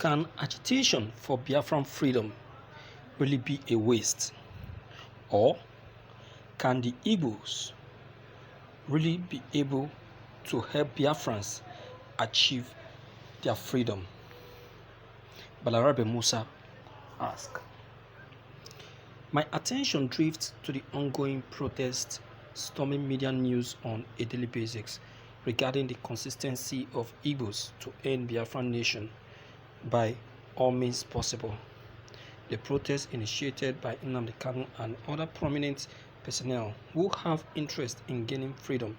Can agitation for Biafran freedom really be a waste? Or can the Igbos really be able to help Biafrans achieve their freedom? Balarabe Musa asked. My attention drifts to the ongoing protest storming media news on a daily basis regarding the consistency of Igbos to end Biafran nation by all means possible. The protest initiated by Nnamdi Kanu and other prominent personnel who have interest in gaining freedom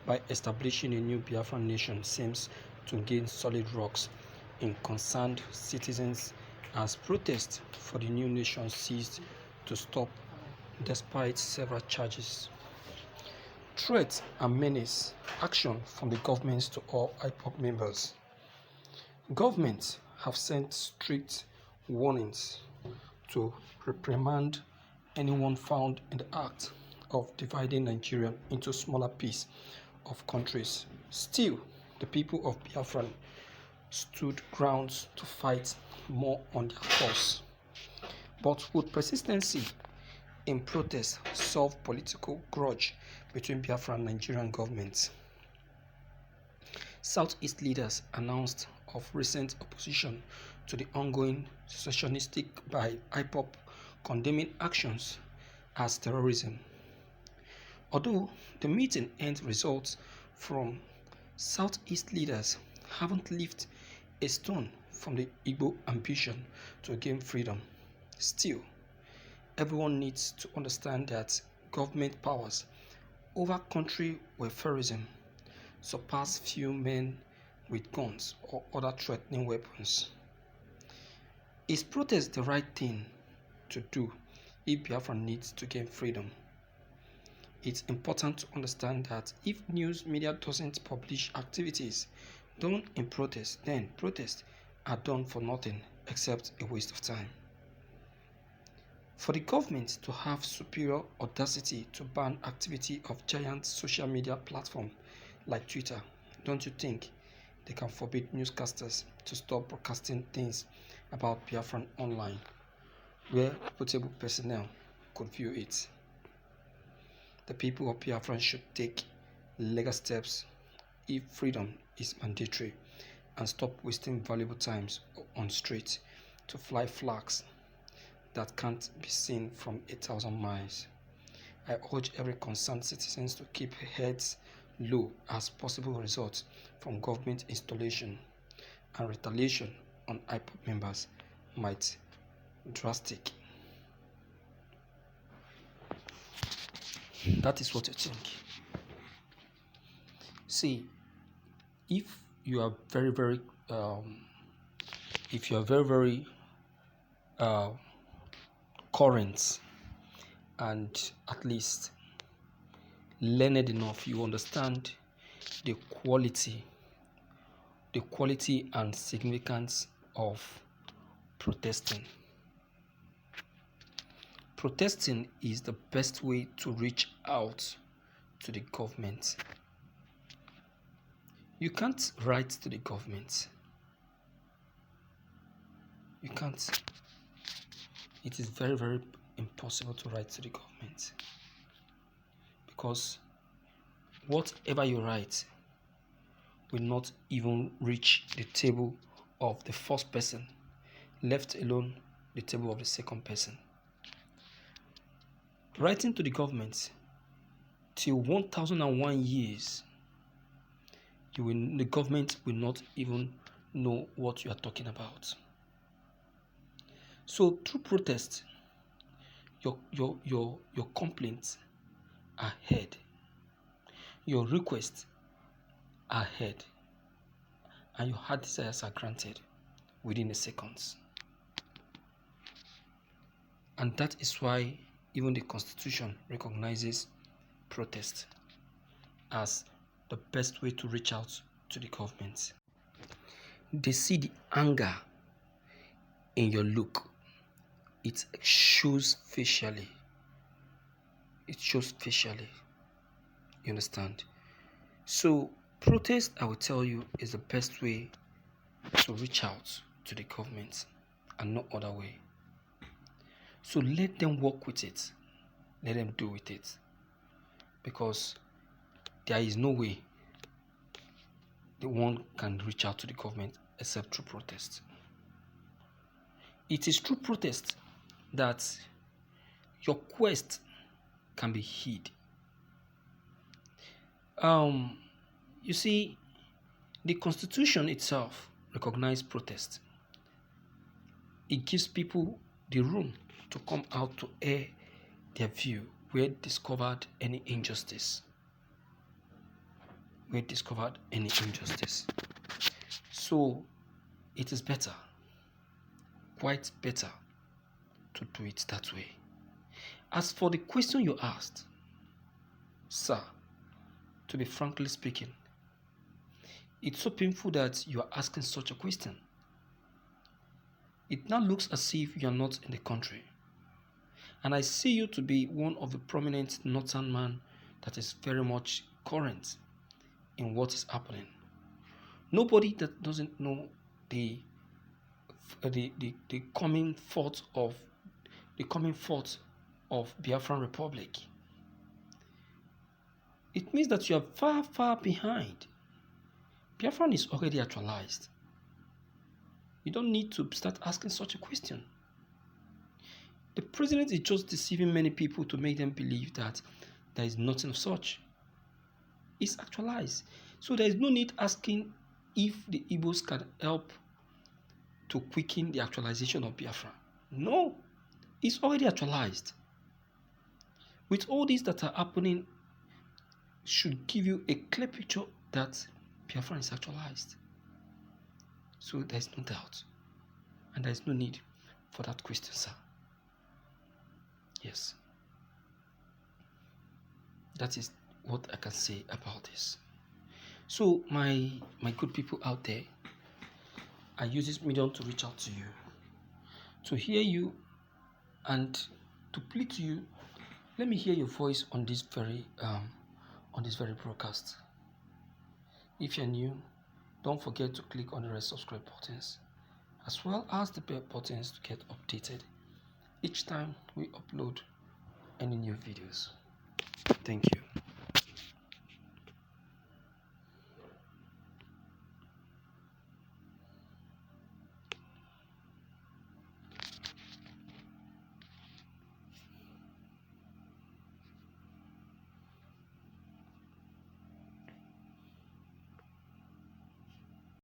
by establishing a new Biafran nation seems to gain solid rocks in concerned citizens as protests for the new nation ceased to stop despite several charges, threats and menace action from the governments to all IPOB members. Governments have sent strict warnings to reprimand anyone found in the act of dividing Nigeria into smaller pieces of countries. Still, the people of Biafra stood grounds to fight more on their cause. But would persistency in protest solve political grudge between Biafra and Nigerian governments? Southeast leaders announced of recent opposition to the ongoing secessionistic by IPOB, condemning actions as terrorism. Although the meeting end results from Southeast leaders haven't lifted a stone from the Igbo ambition to gain freedom, still, everyone needs to understand that government powers over country welfarism surpass few men with guns or other threatening weapons. Is protest the right thing to do if Biafra needs to gain freedom? It's important to understand that if news media doesn't publish activities done in protest, then protests are done for nothing except a waste of time. For the government to have superior audacity to ban activity of giant social media platforms like Twitter, don't you think they can forbid newscasters to stop broadcasting things about Biafran online, where reputable personnel could view it? The people of Biafran should take legal steps if freedom is mandatory and stop wasting valuable times on streets to fly flags that can't be seen from 8,000 miles. I urge every concerned citizens to keep heads low as possible results from government installation and retaliation on IPOB members might drastic. That is what I think. See, if you are very current and at least learned enough, you understand the quality and significance of protesting. Protesting is the best way to reach out to the government. You can't write to the government. You can't. It is very impossible to write to the government, because whatever you write will not even reach the table of the first person, let alone the table of the second person. Writing to the government till 1001 years, the government will not even know what you are talking about. So through protest, your complaints are heard, your requests are heard, and your heart desires are granted within a second. And that is why even the Constitution recognizes protest as the best way to reach out to the government. They see the anger in your look. It shows facially. You understand? So protest, I will tell you, is the best way to reach out to the government and no other way. So let them work with it. Let them do with it. Because there is no way the one can reach out to the government except through protest. It is through protest that your quest can be hid. You see, the Constitution itself recognizes protest. It gives people the room to come out to air their view where discovered any injustice. So it is better, quite better, to do it that way. As for the question you asked, sir, to be frankly speaking, it's so painful that you are asking such a question. It now looks as if you are not in the country. And I see you to be one of the prominent northern man that is very much current in what is happening. Nobody that doesn't know the coming forth of Biafran Republic. It means that you are far, far behind. Biafran is already actualized. You don't need to start asking such a question. The president is just deceiving many people to make them believe that there is nothing of such. It's actualized. So there is no need asking if the Igbos can help to quicken the actualization of Biafra. No, it's already actualized. With all these that are happening, should give you a clear picture that Biafra is actualized. So there is no doubt. And there is no need for that question, sir. Yes. That is what I can say about this. So my good people out there, I use this medium to reach out to you, to hear you and to plead to you. Let me hear your voice on this very broadcast. If you're new, don't forget to click on the red subscribe buttons, as well as the bell buttons to get updated each time we upload any new videos. Thank you.